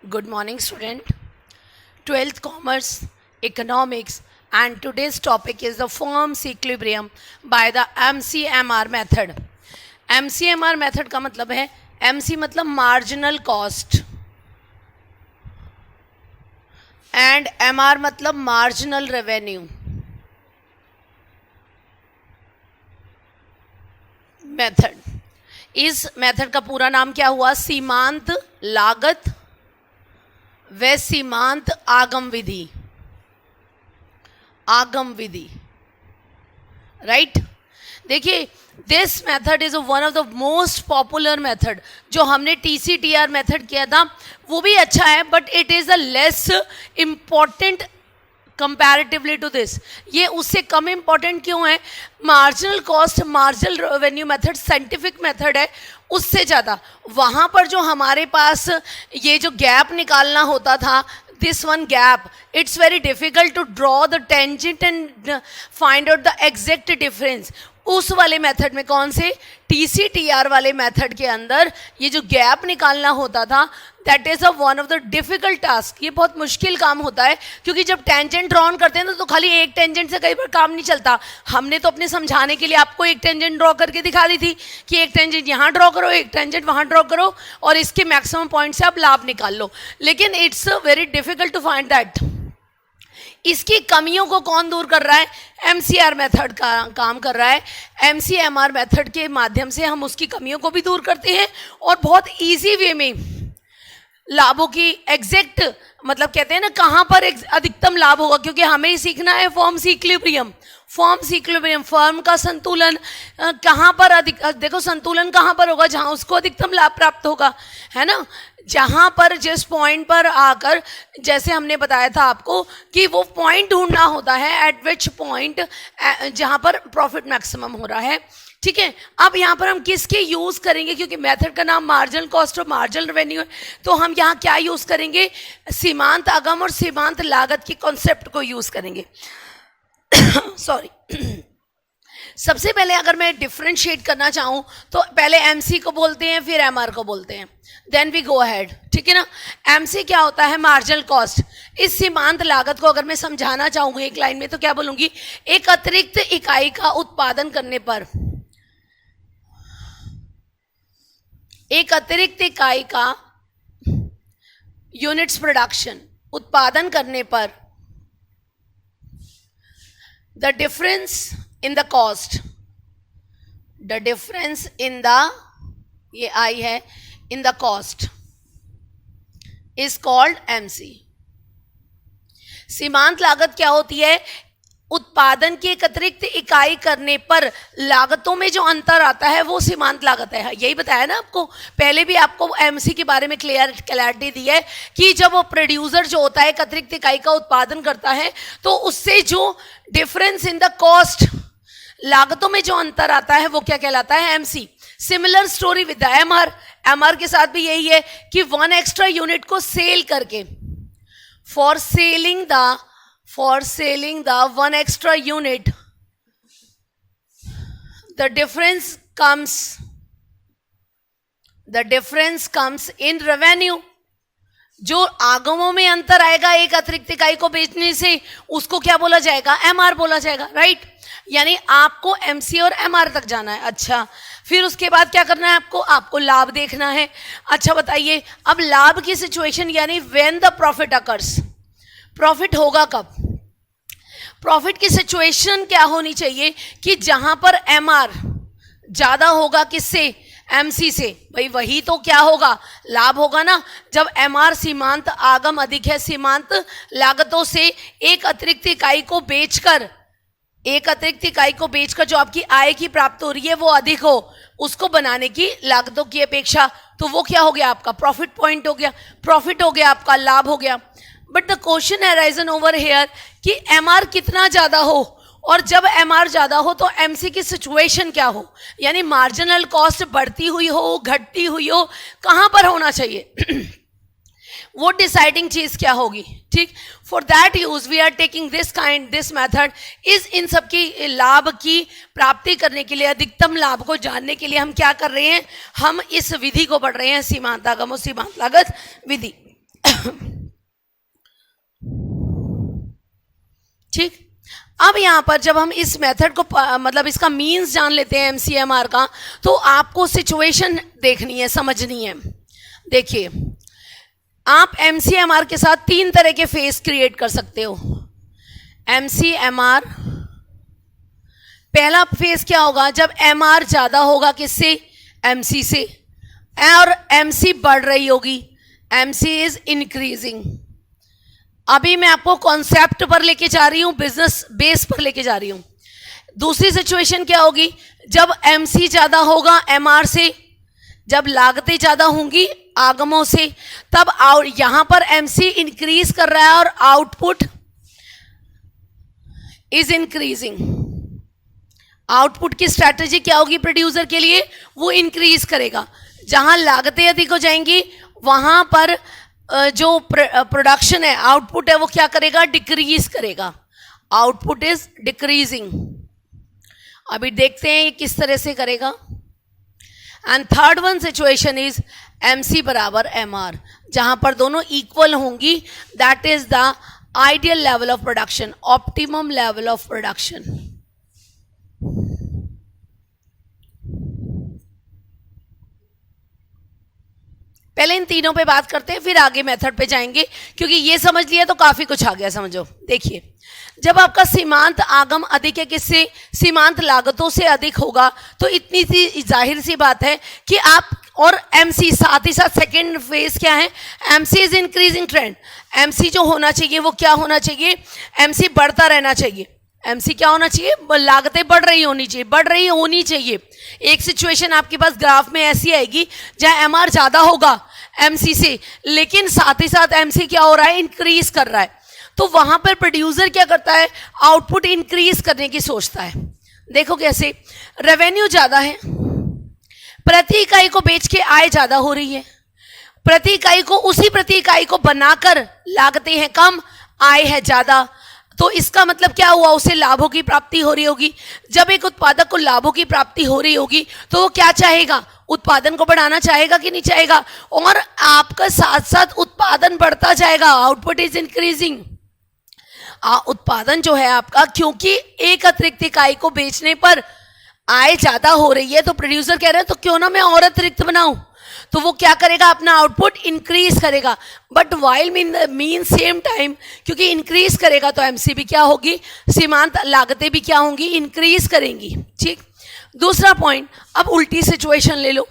Good morning, student. 12th Commerce, Economics, and today's topic is the firm's equilibrium by the MCMR method. MCMR method का मतलब है MC मतलब marginal cost and MR मतलब marginal revenue. Method, इस method का पूरा नाम क्या हुआ? सीमांत लागत व सीमांत आगम विधि. आगम विधि, राइट? देखिए, this method is one of the most popular method. जो हमने TCTR मेथड किया था वो भी अच्छा है, but it is the less important comparatively to this. ये उससे कम इम्पॉर्टेंट क्यों है? Marginal cost, marginal revenue method scientific method है, उससे ज़्यादा वहाँ पर जो हमारे पास ये जो गैप निकालना होता था, this one gap, it's very difficult to draw the tangent and find out the exact difference. उस वाले मेथड में, कौन से? TCTR वाले मेथड के अंदर ये जो गैप निकालना होता था, that is one of the difficult task. ये बहुत मुश्किल काम होता है, क्योंकि जब टेंजेंट ड्रॉ करते हैं तो खाली एक टेंजेंट से कई बार काम नहीं चलता. हमने तो अपने समझाने के लिए आपको एक टेंजेंट ड्रॉ करके दिखा दी थी कि एक टेंजेंट यहाँ ड्रॉ करो, एक टेंजेंट वहाँ ड्रॉ करो, और इसके मैक्सिमम पॉइंट से आप लाभ निकाल लो. लेकिन it's very difficult to find that. इसकी कमियों को कौन दूर कर रहा है? MCR मेथड का काम कर रहा है. MCMR मेथड के माध्यम से हम उसकी कमियों को भी दूर करते हैं और बहुत इजी वे में लाभों की एग्जैक्ट, मतलब कहते हैं ना कहाँ पर अधिकतम लाभ होगा, क्योंकि हमें ही सीखना है firms equilibrium. Firms equilibrium, firm का संतुलन कहाँ पर अधिक, देखो संतुलन कहाँ पर होगा? जहाँ उसको अधिकतम लाभ प्राप्त होगा, है ना? जहाँ पर जिस पॉइंट पर आकर, जैसे हमने बताया था आपको कि वो पॉइंट ढूंढना होता है, एट विच पॉइंट जहाँ पर प्रॉफिट मैक्सिमम हो रहा है. ठीक है, अब यहाँ पर हम किसके यूज़ करेंगे? क्योंकि मेथड का नाम मार्जिनल कॉस्ट और मार्जिनल रेवेन्यू है, तो हम यहाँ क्या यूज़ करेंगे? सीमांत आगम और सीमांत लागत के कॉन्सेप्ट को यूज़ करेंगे. सॉरी. सबसे पहले अगर मैं डिफ्रेंशिएट करना चाहूँ तो पहले MC को बोलते हैं, फिर MR को बोलते हैं, देन वी गो अहेड. ठीक है ना? MC क्या होता है? Marginal cost. इस सीमांत लागत को अगर मैं समझाना चाहूँगी एक लाइन में तो क्या बोलूँगी? एक अतिरिक्त इकाई का उत्पादन करने पर, एक अतिरिक्त इकाई का यूनिट्स प्रोडक्शन उत्पादन करने पर, the difference in the cost, the difference in the, ये आई है, in the cost is called MC. सीमांत लागत क्या होती है? उत्पादन की एक अतिरिक्त इकाई करने पर लागतों में जो अंतर आता है वो सीमांत लागत है. यही बताया ना आपको, पहले भी आपको MC के बारे में क्लैरिटी दी है कि जब वो प्रोड्यूसर जो होता है एक अतिरिक्त इकाई का उत्पादन करता है तो उससे जो डिफरेंस इन द कॉस्ट, लागतों में जो अंतर आता है वो क्या कहलाता है? MC. Similar story with MR. MR के साथ भी यही है कि वन एक्स्ट्रा यूनिट को सेल करके, for selling the one extra unit, the difference comes in revenue. जो आगमों में अंतर आएगा एक अतिरिक्त इकाई को बेचने से, उसको क्या बोला जाएगा? MR बोला जाएगा, राइट? यानी आपको MC और MR तक जाना है. अच्छा, फिर उसके बाद क्या करना है आपको लाभ देखना है. अच्छा बताइए, अब लाभ की सिचुएशन, यानी when the profit occurs, profit होगा कब? प्रॉफिट की सिचुएशन क्या होनी चाहिए? कि जहां पर MR ज्यादा होगा, किससे? MC से. भाई वही तो क्या होगा? लाभ होगा ना. जब MR सीमांत आगम अधिक है सीमांत लागतों से, एक अतिरिक्त इकाई को बेचकर जो आपकी आय की प्राप्ति हो रही है वो अधिक हो, उसको बनाने की लागतों की अपेक्षा, तो वो क्या हो गया? आपका प्रॉफिट पॉइंट हो गया, प्रॉफिट हो गया, आपका लाभ हो गया. But the question arisen over here कि MR कितना ज्यादा हो, और जब MR ज्यादा हो तो MC की सिचुएशन क्या हो? यानी मार्जिनल कॉस्ट बढ़ती हुई हो, घटती हुई हो, कहां पर होना चाहिए? वो डिसाइडिंग चीज क्या होगी? ठीक, for that use we are taking this method इस, इन सब की लाभ की प्राप्ति करने के लिए, अधिकतम लाभ को जानने के लिए हम क्या कर रहे हैं? हम इस विधि को पढ़ रहे हैं, सीमांत आगम और सीमांत लागत विधि. ठीक, अब यहाँ पर जब हम इस मेथड को मतलब इसका मीन्स जान लेते हैं MCMR का, तो आपको सिचुएशन देखनी है, समझनी है। देखिए, आप MCMR के साथ 3 तरह के फेस क्रिएट कर सकते हो। MCMR, पहला फेस क्या होगा, जब MR ज्यादा होगा किससे, MC से, और MC बढ़ रही होगी, MC इज इंक्रीजिंग। अभी मैं आपको कॉन्सेप्ट पर लेके जा रही हूं, बिजनेस बेस पर लेके जा रही हूं। दूसरी सिचुएशन क्या होगी, जब MC ज्यादा होगा MR से, जब लागतें ज्यादा होंगी आगमों से, तब यहां पर MC इंक्रीज कर रहा है और आउटपुट इज इंक्रीजिंग। आउटपुट की स्ट्रैटेजी क्या होगी प्रोड्यूसर के लिए, वो इंक्रीज करेगा। जहां लागतें अधिक हो जाएंगी वहां पर जो प्रोडक्शन है, आउटपुट है, वो क्या करेगा, डिक्रीज करेगा। Output is decreasing. अभी देखते हैं ये किस तरह से करेगा। And third one situation is MC बराबर MR, जहां पर दोनों इक्वल होंगी, that is the ideal level of production, optimum level of production. पहले इन तीनों पे बात करते हैं, फिर आगे मेथड पे जाएंगे, क्योंकि ये समझ लिया तो काफी कुछ आ गया। समझो, देखिए, जब आपका सीमांत आगम अधिक है, किससे, सीमांत लागतों से अधिक होगा, तो इतनी सी जाहिर सी बात है कि आप और MC साथ ही साथ सेकेंड फेज क्या है, MC is increasing trend. MC जो होना चाहिए वो क्या होना चाहिए, MC बढ़ता रहना चाहिए। MC क्या होना चाहिए, लागतें बढ़ रही होनी चाहिए, बढ़ रही होनी चाहिए। एक सिचुएशन आपके पास ग्राफ में ऐसी आएगी जहां MR ज्यादा होगा MC से, लेकिन साथ ही साथ MC क्या हो रहा है, इंक्रीज कर रहा है। तो वहां पर प्रोड्यूसर क्या करता है, आउटपुट इंक्रीज करने की सोचता है। देखो कैसे, रेवेन्यू ज्यादा है, प्रति इकाई को बेच के आय ज्यादा हो रही है, प्रति इकाई को, उसी प्रति इकाई को बनाकर लागतें हैं कम, आय है ज्यादा। तो इसका मतलब क्या हुआ, उसे लाभों की प्राप्ति हो रही होगी। जब एक उत्पादक को लाभों की प्राप्ति हो रही होगी तो वो क्या चाहेगा, उत्पादन को बढ़ाना चाहेगा कि नहीं चाहेगा, और आपका साथ साथ उत्पादन बढ़ता जाएगा, आउटपुट इज इंक्रीजिंग। उत्पादन जो है आपका, क्योंकि एक अतिरिक्त इकाई को बेचने पर आय ज्यादा हो रही है, तो प्रोड्यूसर कह रहे हैं तो क्यों ना मैं और अतिरिक्त बनाऊं, तो वो क्या करेगा, अपना आउटपुट इंक्रीज करेगा। But while mean same time, क्योंकि इंक्रीज करेगा तो MC भी क्या होगी, सीमांत लागतें भी क्या होंगी, इंक्रीज करेंगी। ठीक, दूसरा पॉइंट, अब उल्टी सिचुएशन ले लो।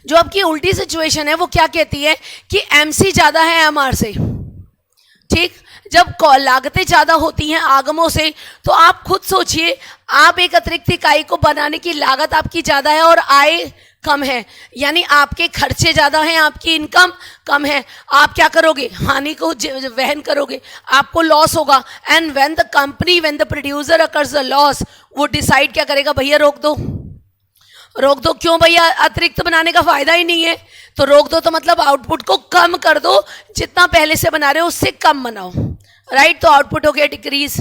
जो आपकी उल्टी सिचुएशन है वो क्या कहती है कि MC ज्यादा है MR से। ठीक, जब लागतें ज्यादा होती हैं आगमों से, तो आप खुद सोचिए, आप एक अतिरिक्त इकाई को बनाने की लागत आपकी ज्यादा है और आय कम है, यानी आपके खर्चे ज्यादा हैं, आपकी इनकम कम है। आप क्या करोगे, हानि को वहन करोगे, आपको लॉस होगा। And when the company, when the producer occurs the loss, वो डिसाइड क्या करेगा, भैया रोक दो, रोक दो। क्यों भैया, अतिरिक्त बनाने का फायदा ही नहीं है, तो रोक दो, तो मतलब आउटपुट को कम कर दो, जितना पहले से बना रहे हो उससे कम बनाओ, राइट। तो आउटपुट हो गया डिक्रीज।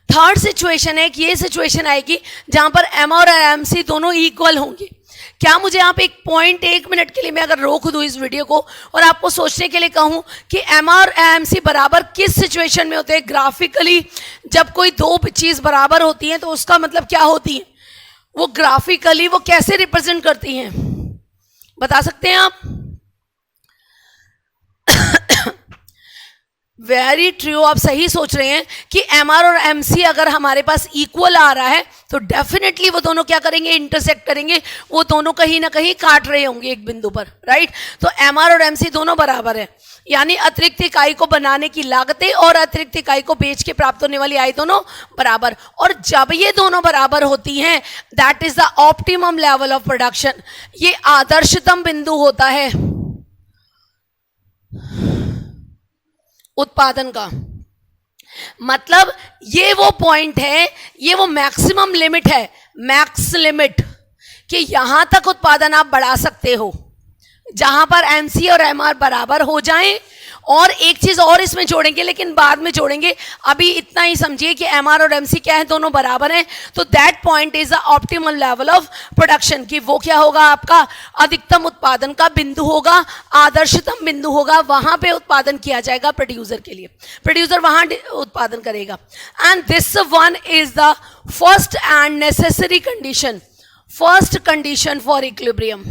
थर्ड सिचुएशन है कि ये सिचुएशन आएगी जहां पर MR और MC दोनों इक्वल होंगे। क्या मुझे आप एक पॉइंट, 1 मिनट के लिए मैं अगर रोक दूं इस वीडियो को और आपको सोचने के लिए कहूं कि MR और MC बराबर किस सिचुएशन में होते हैं ग्राफिकली, जब कोई दो चीज बराबर होती हैं तो उसका मतलब क्या होती है, वो ग्राफिकली वो कैसे रिप्रेजेंट करती हैं, बता सकते हैं आप? वेरी ट्रू, आप सही सोच रहे हैं कि MR और MC अगर हमारे पास इक्वल आ रहा है तो डेफिनेटली वो दोनों क्या करेंगे, इंटरसेक्ट करेंगे, वो दोनों कहीं ना कहीं काट रहे होंगे एक बिंदु पर, राइट। तो MR और MC दोनों बराबर है, यानी अतिरिक्त इकाई को बनाने की लागतें और अतिरिक्त इकाई को बेच के प्राप्त होने वाली आय दोनों बराबर। और जब ये दोनों बराबर होती हैं, that is the optimum level of production, ये आदर्शतम बिंदु होता है उत्पादन का। मतलब ये वो पॉइंट है, ये वो मैक्सिमम लिमिट है, मैक्स लिमिट, कि यहां तक उत्पादन आप बढ़ा सकते हो जहां पर MC और MR बराबर हो जाएं और एक चीज और इसमें जोड़ेंगे, लेकिन बाद में जोड़ेंगे, अभी इतना ही समझिए कि एमआर और एमसी क्या है, दोनों बराबर हैं, तो that point is the optimal level of production, कि वो क्या होगा, आपका अधिकतम उत्पादन का बिंदु होगा, आदर्शतम बिंदु होगा, वहां पे उत्पादन किया जाएगा प्रोड्यूसर के लिए, प्रोड्यूसर वहां उत्पादन करेगा। And this one is the first and necessary condition, first condition for equilibrium,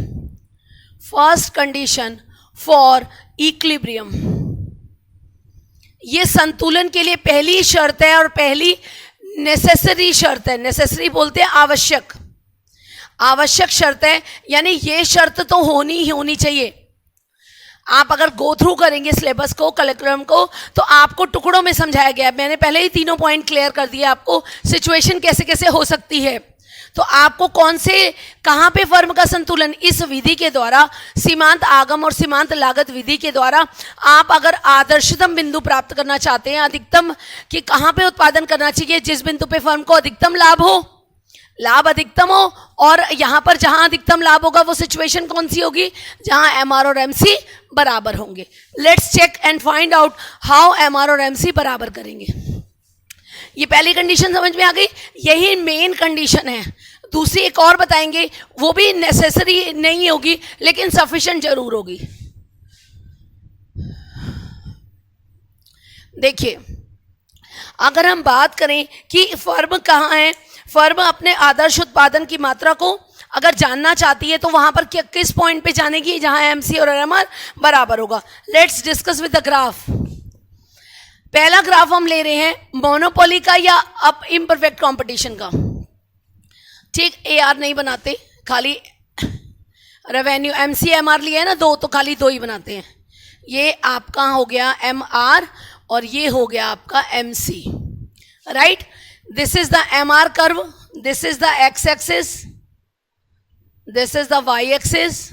first condition for equilibrium, ये संतुलन के लिए पहली शर्त है और पहली नेसेसरी शर्त है। नेसेसरी बोलते हैं आवश्यक, आवश्यक शर्त है, यानी ये शर्त तो होनी ही होनी चाहिए। आप अगर गो थ्रू करेंगे सिलेबस को, करिकुलम को, तो आपको टुकड़ों में समझाया गया है। मैंने पहले ही तीनों पॉइंट क्लियर कर दिए आपको, सिचुएशन कैसे कैसे हो सकती है, तो आपको कौन से कहां पे फर्म का संतुलन, इस विधि के द्वारा, सीमांत आगम और सीमांत लागत विधि के द्वारा, आप अगर आदर्शतम बिंदु प्राप्त करना चाहते हैं, अधिकतम कि कहां पे उत्पादन करना चाहिए, जिस बिंदु पे फर्म को अधिकतम लाभ हो, लाभ अधिकतम हो, और यहां पर जहां अधिकतम लाभ होगा वो सिचुएशन कौन सी होगी, जहां एमआर और एमसी बराबर होंगे। Let's check and find out how MR और एमसी बराबर करेंगे। ये पहली कंडीशन समझ में आ गई, यही मेन कंडीशन है। दूसरी एक और बताएंगे, वो भी नेसेसरी नहीं होगी लेकिन सफिशिएंट जरूर होगी। देखिए, अगर हम बात करें कि फर्म कहाँ है, फर्म अपने आदर्श उत्पादन की मात्रा को अगर जानना चाहती है तो वहां पर किस पॉइंट पे जानेगी, जहां एमसी और एमआर बराबर होगा। Let's discuss with the graph. पहला ग्राफ हम ले रहे हैं मोनोपोली का या अप इम्परफेक्ट कंपटीशन का, ठीक, एआर नहीं बनाते, खाली रेवेन्यू, एमसी एमआर लिया है ना दो, तो खाली दो ही बनाते हैं। ये आपका हो गया एमआर और ये हो गया आपका MC, right. This is the MR curve, this is the x axis, this is the y axis.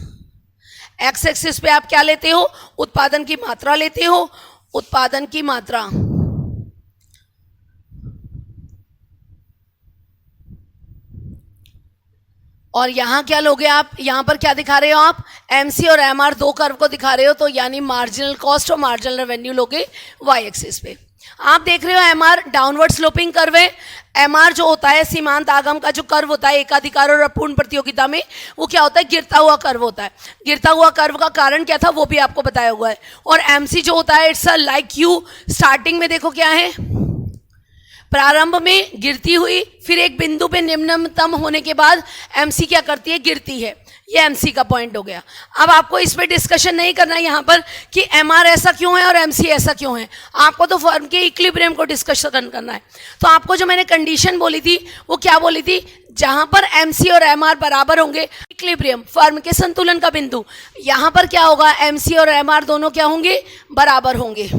X axis पे आप क्या लेते हो, उत्पादन की मात्रा लेते हो, उत्पादन की मात्रा, और यहां क्या लोगे आप, यहां पर क्या दिखा रहे हो आप, एमसी और एमआर दो कर्व को दिखा रहे हो, तो यानी मार्जिनल कॉस्ट और मार्जिनल रेवेन्यू लोगे वाई एक्सिस पे। आप देख रहे हो एमआर डाउनवर्ड स्लोपिंग कर्व है, एमआर जो होता है सीमांत आगम का जो कर्व होता है एकाधिकार और अपूर्ण प्रतियोगिता में, वो क्या होता है, गिरता हुआ कर्व होता है। गिरता हुआ कर्व का कारण क्या था वो भी आपको बताया हुआ है। और एमसी जो होता है it's a like you, starting में देखो क्या है, प्रारंभ में गिरती हुई, फिर एक बिंदु पे निम्नतम होने के बाद एमसी क्या करती है, गिरती है। ये एमसी का पॉइंट हो गया। अब आपको इस पे डिस्कशन नहीं करना है यहाँ पर कि एमआर ऐसा क्यों है और एमसी ऐसा क्यों है, आपको तो फर्म के इक्विलिब्रियम को डिस्कशन करना है। तो आपको जो मैंने कंडीशन बोली थी वो क्या बोली थी, जहां पर एमसी और एमआर बराबर होंगे, इक्विलिब्रियम, फर्म के संतुलन का बिंदु, यहां पर क्या होगा, एमसी और एमआर दोनों क्या होंगे, बराबर होंगे।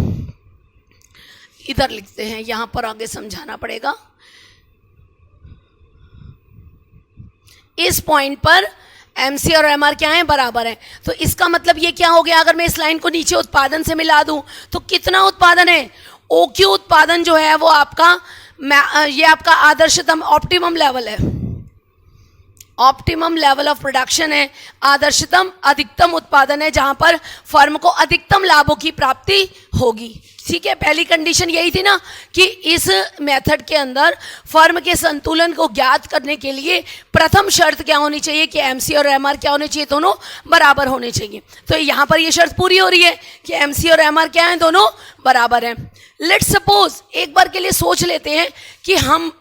इधर लिखते हैं, यहां पर आगे समझाना पड़ेगा। इस पॉइंट पर एमसी और एमआर क्या है, बराबर है। तो इसका मतलब ये क्या हो गया, अगर मैं इस लाइन को नीचे उत्पादन से मिला दूं तो कितना उत्पादन है, ओक्यू उत्पादन जो है वो आपका, ये आपका आदर्शतम ऑप्टिमम लेवल है, ऑप्टिमम लेवल ऑफ प्रोडक्शन है, आदर्शतम अधिकतम उत्पादन है, जहां पर फर्म को अधिकतम लाभों की प्राप्ति होगी। ठीक है, पहली कंडीशन यही थी ना कि इस मेथड के अंदर फर्म के संतुलन को ज्ञात करने के लिए प्रथम शर्त क्या होनी चाहिए कि एमसी और एमआर क्या होने चाहिए, दोनों बराबर होने चाहिए। तो यहां पर ये शर्त पूरी हो रही है कि एमसी और एमआर क्या है, दोनों बराबर हैं। लेट्स सपोज, एक बार के लिए सोच लेते हैं कि हम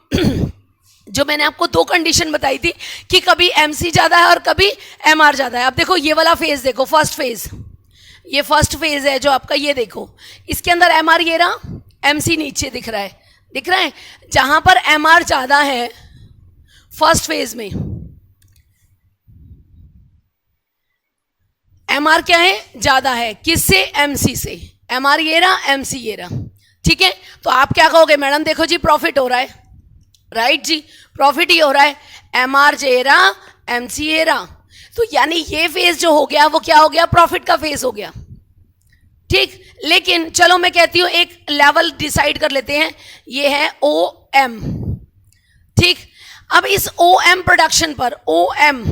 जो मैंने आपको दो कंडीशन बताई थी कि कभी एमसी ज्यादा है और कभी एमआर ज्यादा है। अब देखो ये वाला फेज देखो, फर्स्ट फेज, ये फर्स्ट फेज है जो आपका, ये देखो इसके अंदर एमआर ये रहा, एमसी नीचे दिख रहा है, दिख रहा है। जहां पर एमआर ज्यादा है फर्स्ट फेज में, एमआर क्या है, ज्यादा है, किससे, एमसी से। एमआर ये रहा, एमसी ये रहा, ठीक है। तो आप क्या कहोगे, मैडम देखो जी प्रॉफिट हो रहा है, राइट जी, प्रॉफिट ही हो रहा है, एमआर जे रहा, एमसी ये रहा, तो यानी ये फेज जो हो गया वो क्या हो गया, प्रॉफिट का फेज हो गया, ठीक। लेकिन चलो मैं कहती हूं एक लेवल डिसाइड कर लेते हैं, ये है ओ एम, ठीक। अब इस ओ एम प्रोडक्शन पर, ओ एम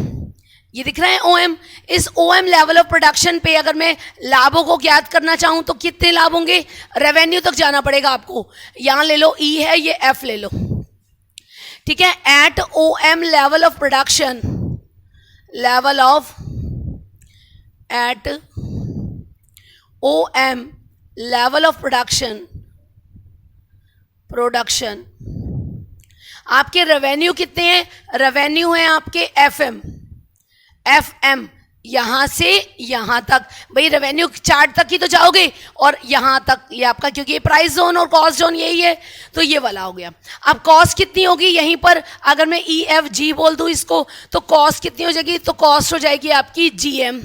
ये दिख रहा है OM। इस OM लेवल ऑफ प्रोडक्शन पे अगर मैं लाभों को ज्ञात करना चाहूं तो कितने लाभ होंगे, रेवेन्यू तक जाना पड़ेगा आपको। यहां ले लो E है, ये F ले लो, ठीक है। At OM level of production, level of at OM level of production आपके रेवेन्यू कितने हैं, रेवेन्यू है आपके FM यहां से यहां तक, भाई रेवेन्यू चार्ट तक ही तो जाओगे और यहां तक ये आपका, क्योंकि ये प्राइस जोन और कॉस्ट जोन यही है, तो ये वाला हो गया। अब कॉस्ट कितनी होगी यहीं पर, अगर मैं EFG बोल दूं इसको तो कॉस्ट कितनी हो जाएगी, तो कॉस्ट हो जाएगी आपकी GM,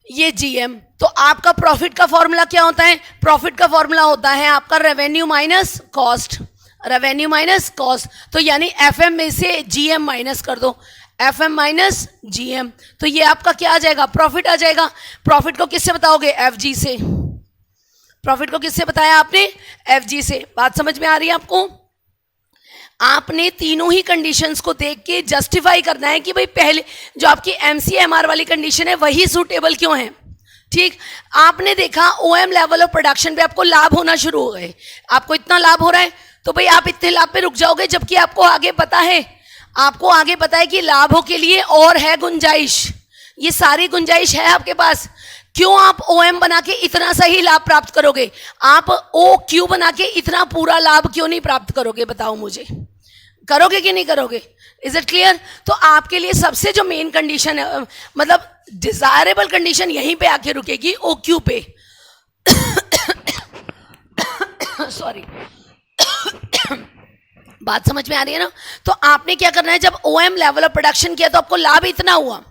ये GM। तो आपका प्रॉफिट का फॉर्मूला क्या होता है, प्रॉफिट का फॉर्मूला होता है आपका revenue minus cost, revenue minus cost. तो यानी FM में से GM माइनस कर दो, FM माइनस GM, तो ये आपका क्या आ जाएगा, प्रॉफिट आ जाएगा। प्रॉफिट को किससे बताओगे, FG से। प्रॉफिट को किससे बताया आपने, FG से। बात समझ में आ रही है आपको। आपने तीनों ही कंडीशंस को देख के जस्टिफाई करना है कि भाई पहले जो आपकी MCMR वाली कंडीशन है वही सूटेबल क्यों है, ठीक। आपने देखा OM लेवल ऑफ प्रोडक्शन पे आपको लाभ होना शुरू हो गए, आपको इतना लाभ हो रहा है, तो भाई आप इतने लाभ पे रुक जाओगे, जबकि आपको आगे पता है, आपको आगे पता है कि लाभों के लिए और है गुंजाइश, ये सारी गुंजाइश है आपके पास। क्यों आप OM बना के इतना सही लाभ प्राप्त करोगे, आप OQ बना के इतना पूरा लाभ क्यों नहीं प्राप्त करोगे, बताओ मुझे, करोगे कि नहीं करोगे। Is it clear. तो आपके लिए सबसे जो मेन कंडीशन है, मतलब डिजायरेबल कंडीशन यहीं पे आके रुकेगी, OQ पे। सॉरी, बात समझ में आ रही है ना। तो आपने क्या करना है, जब OM लेवल ऑफ प्रोडक्शन किया तो आपको लाभ इतना हुआ,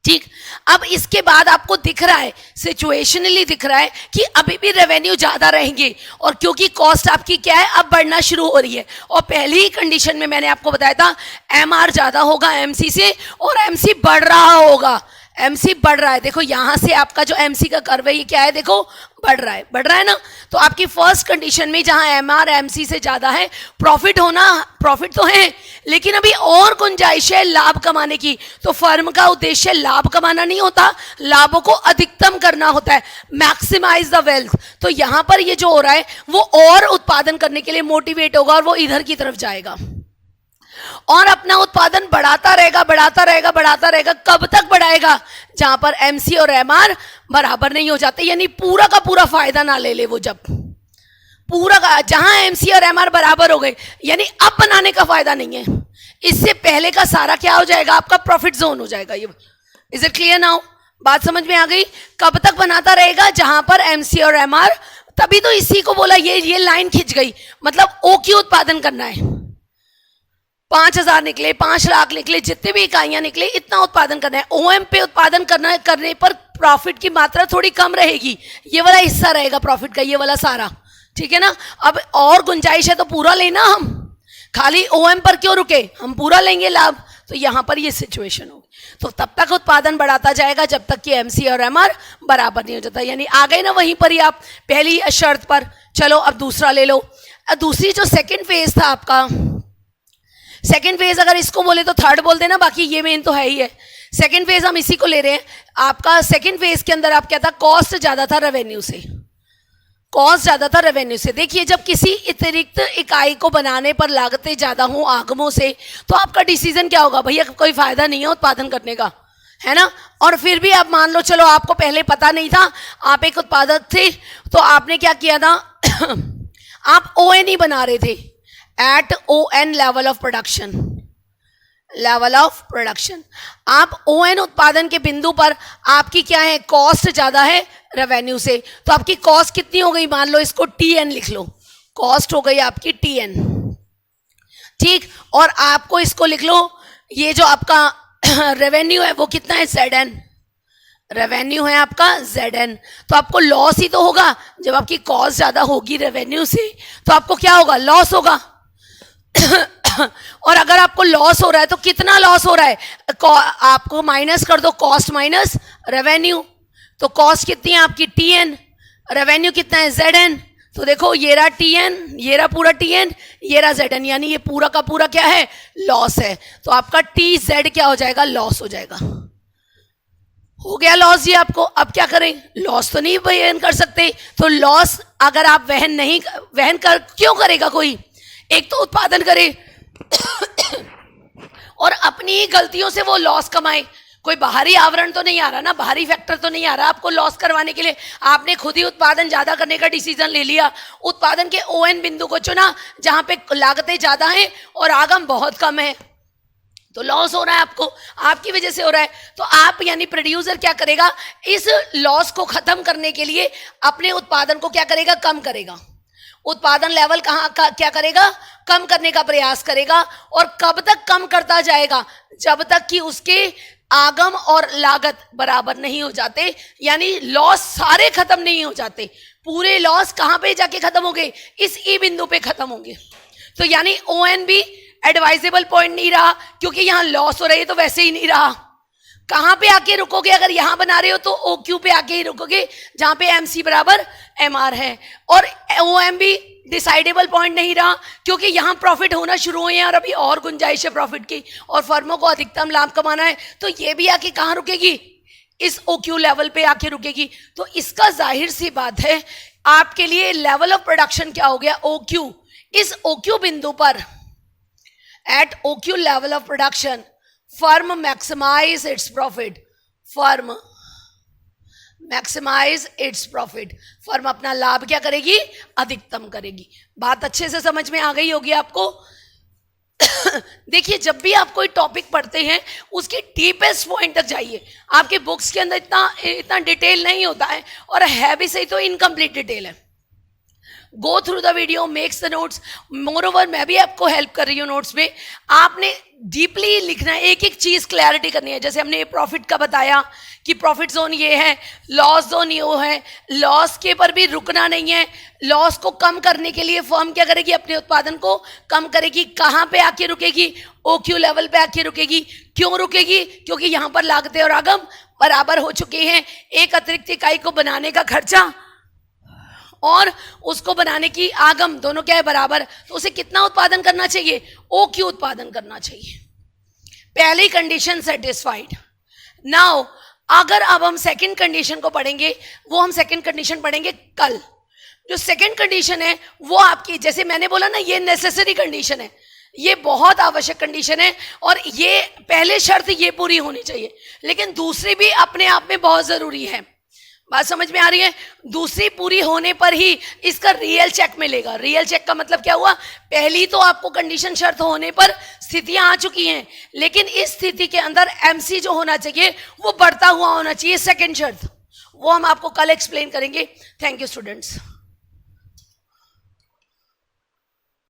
ठीक। अब इसके बाद आपको दिख रहा है, सिचुएशनली दिख रहा है कि अभी भी रेवेन्यू ज्यादा रहेंगे, और क्योंकि कॉस्ट आपकी क्या है, अब बढ़ना शुरू हो रही है। और पहली ही कंडीशन में मैंने आपको बताया था MR ज्यादा होगा MC से, और MC बढ़ रहा होगा, MC बढ़ रहा है। देखो यहां से आपका जो MC का कर्व है ये क्या है, देखो बढ़ रहा है, बढ़ रहा है ना। तो आपकी फर्स्ट कंडीशन में जहां MR MC से ज्यादा है, प्रॉफिट होना, प्रॉफिट तो है, लेकिन अभी और गुंजाइश है लाभ कमाने की। तो फर्म का उद्देश्य लाभ कमाना नहीं होता, लाभों को अधिकतम करना होता है, मैक्सिमाइज द वेल्थ। तो यहां पर ये जो हो रहा है वो और उत्पादन करने के लिए मोटिवेट होगा, और वो इधर की तरफ जाएगा और अपना उत्पादन बढ़ाता रहेगा, बढ़ाता रहेगा, बढ़ाता रहेगा। कब तक बढ़ाएगा, जहां पर MC और MR बराबर नहीं हो जाते, यानी पूरा का पूरा फायदा ना ले ले वो। जब पूरा का, जहां MC और MR बराबर हो गए, यानी अब बनाने का फायदा नहीं है, इससे पहले का सारा क्या हो जाएगा, आपका प्रॉफिट जोन हो जाएगा ये। इज इट क्लियर नाउ, बात समझ में आ गई। कब तक बनाता रहेगा, जहां पर MC और MR, तभी तो इसी को बोला, ये लाइन खिंच गई, मतलब OQ उत्पादन करना है। 5,000 निकले, 5 लाख निकले, जितने भी इकाइयां निकले, इतना उत्पादन करना है। OM पे उत्पादन करने पर प्रॉफिट की मात्रा थोड़ी कम रहेगी, ये वाला हिस्सा रहेगा प्रॉफिट का, ये वाला सारा, ठीक है ना। अब और गुंजाइश है तो पूरा लेना, हम खाली OM पर क्यों रुके, हम पूरा लेंगे लाभ। तो यहां पर ये सिचुएशन होगी। तो तब तक उत्पादन बढ़ाता जाएगा जब तक कि MC और MR बराबर नहीं हो जाता, यानी आ गए ना वहीं पर ही आप पहली शर्त पर। चलो अब दूसरा ले लो। दूसरी जो सेकेंड फेज था आपका, सेकेंड फेज अगर इसको बोले तो थर्ड बोल देना, बाकी ये मेन तो है ही है। सेकेंड फेज हम इसी को ले रहे हैं। आपका सेकेंड फेज के अंदर आप क्या था, कॉस्ट ज्यादा था रेवेन्यू से, कॉस्ट ज्यादा था रेवेन्यू से। देखिए जब किसी अतिरिक्त इकाई को बनाने पर लागतें ज्यादा हो आगमों से, तो आपका डिसीजन क्या होगा, भैया कोई फायदा नहीं है उत्पादन करने का, है ना। और फिर भी आप मान लो, चलो आपको पहले पता नहीं था, आप एक उत्पादक थे, तो आपने क्या किया था आप ON ही बना रहे थे, at ON level of production, level of production. आप ON उत्पादन के बिंदु पर आपकी क्या है, कॉस्ट ज्यादा है रेवेन्यू से, तो आपकी कॉस्ट कितनी हो गई, मान लो इसको TN लिख लो, कॉस्ट हो गई आपकी TN, ठीक। और आपको इसको लिख लो, ये जो आपका रेवेन्यू है वो कितना है, ZN, रेवेन्यू है आपका ZN। तो आपको लॉस ही तो होगा, जब आपकी कॉस्ट ज्यादा होगी रेवेन्यू से तो आपको क्या होगा, लॉस होगा। और अगर आपको लॉस हो रहा है तो कितना लॉस हो रहा है, आपको माइनस कर दो, कॉस्ट माइनस रेवेन्यू। तो कॉस्ट कितनी है आपकी TN, रेवेन्यू कितना है ZN, तो देखो ये रहा TN, ये रहा पूरा TN, ये रहा ZN, यानी ये पूरा का पूरा क्या है, लॉस है। तो आपका TZ क्या हो जाएगा, लॉस हो जाएगा। हो गया लॉस ये आपको। अब क्या करें, लॉस तो नहीं वहन कर सकते, तो लॉस अगर आप वहन कर क्यों करेगा कोई, एक तो उत्पादन करे और अपनी ही गलतियों से वो लॉस कमाए। कोई बाहरी आवरण तो नहीं आ रहा ना, बाहरी फैक्टर तो नहीं आ रहा आपको लॉस करवाने के लिए। आपने खुद ही उत्पादन ज्यादा करने का डिसीजन ले लिया, उत्पादन के ON बिंदु को चुना जहां पे लागतें ज्यादा हैं और आगम बहुत कम है, तो लॉस हो रहा है आपको, आपकी वजह से हो रहा है। तो आप यानी प्रोड्यूसर क्या करेगा, इस लॉस को खत्म करने के लिए अपने उत्पादन को क्या करेगा, कम करेगा। उत्पादन लेवल क्या करेगा, कम करने का प्रयास करेगा। और कब तक कम करता जाएगा, जब तक कि उसके आगम और लागत बराबर नहीं हो जाते, यानी लॉस सारे खत्म नहीं हो जाते। पूरे लॉस कहां पे जाके खत्म होंगे, इस ई बिंदु पे खत्म होंगे। तो यानी ON भी एडवाइजेबल पॉइंट नहीं रहा, क्योंकि यहां लॉस हो रही है तो वैसे ही नहीं रहा। कहां पे आके रुकोगे, अगर यहां बना रहे हो तो OQ पे आके ही रुकोगे, जहां पे MC बराबर MR है। और OM भी डिसाइडेबल पॉइंट नहीं रहा, क्योंकि यहां प्रॉफिट होना शुरू हुए हैं और अभी और गुंजाइश है प्रॉफिट की, और फर्मों को अधिकतम लाभ कमाना है। तो ये भी आके कहां रुकेगी, इस OQ लेवल पे आके रुकेगी। तो इसका जाहिर सी बात है आपके लिए लेवल ऑफ प्रोडक्शन क्या हो गया, OQ। इस OQ बिंदु पर, at OQ level of production, firm maximize its profit, firm maximize its profit, firm अपना लाभ क्या करेगी, अधिकतम करेगी। बात अच्छे से समझ में आ गई होगी आपको। देखिए जब भी आप कोई टॉपिक पढ़ते हैं उसके डीपेस्ट पॉइंट तक जाइए। आपके बुक्स के अंदर इतना डिटेल नहीं होता है, और है भी सही तो इनकम्प्लीट डिटेल है। Go through the video, makes the notes. More over मैं भी आपको हेल्प कर रही हूँ नोट्स में। आपने डीपली लिखना है, एक एक चीज क्लैरिटी करनी है। जैसे हमने प्रॉफिट का बताया कि प्रॉफिट जोन ये है, लॉस जोन ये है, लॉस के पर भी रुकना नहीं है। लॉस को कम करने के लिए फर्म क्या करेगी, अपने उत्पादन को कम करेगी। कहाँ पे आके रुकेगी, OQ लेवल पे आके रुकेगी। क्यों रुकेगी, क्योंकि यहाँ पर लागतें और आगम बराबर हो चुके हैं। एक अतिरिक्त इकाई को बनाने का खर्चा और उसको बनाने की आगम दोनों क्या है, बराबर। तो उसे कितना उत्पादन करना चाहिए, OQ उत्पादन करना चाहिए। पहली कंडीशन सेटिस्फाइड। नाउ अगर अब हम सेकंड कंडीशन को पढ़ेंगे, वो हम सेकंड कंडीशन पढ़ेंगे कल। जो सेकंड कंडीशन है वो आपकी, जैसे मैंने बोला ना, ये नेसेसरी कंडीशन है, ये बहुत आवश्यक कंडीशन है, और ये पहले शर्त ये पूरी होनी चाहिए, लेकिन दूसरी भी अपने आप में बहुत जरूरी है। बात समझ में आ रही है। दूसरी पूरी होने पर ही इसका रियल चेक मिलेगा। रियल चेक का मतलब क्या हुआ, पहली तो आपको कंडीशन शर्त होने पर स्थितियां आ चुकी हैं, लेकिन इस स्थिति के अंदर MC जो होना चाहिए वो बढ़ता हुआ होना चाहिए, सेकंड शर्त। वो हम आपको कल एक्सप्लेन करेंगे। Thank you students.